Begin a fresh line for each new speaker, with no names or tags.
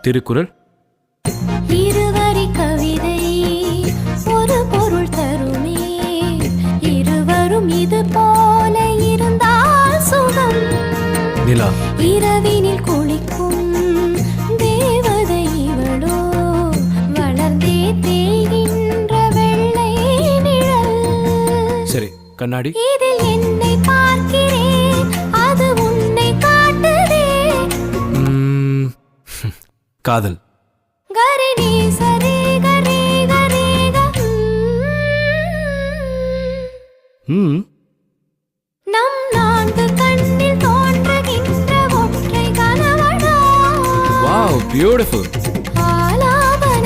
திருக்குறள்.
இருவரி கவிதை ஒரு பொருள் தருமே, இருவரும் இது போல இருந்தால் சுகம்.
நிலா.
இரவினில் குளிக்கும் தேவதை இவளோ, வளர்ந்தே தேய்கின்ற வெள்ளை நிழல்.
சரி, கண்ணாடி.
இதில் என்னை பார்க்கிறேன், அது உன்னை காட்டுதே.
காதல்.
கரிணி சரி கரி கரி நம் நான்கு கண்ணில் தோன்றுகின்ற ஒற்றை கனவடா.
Wow, beautiful.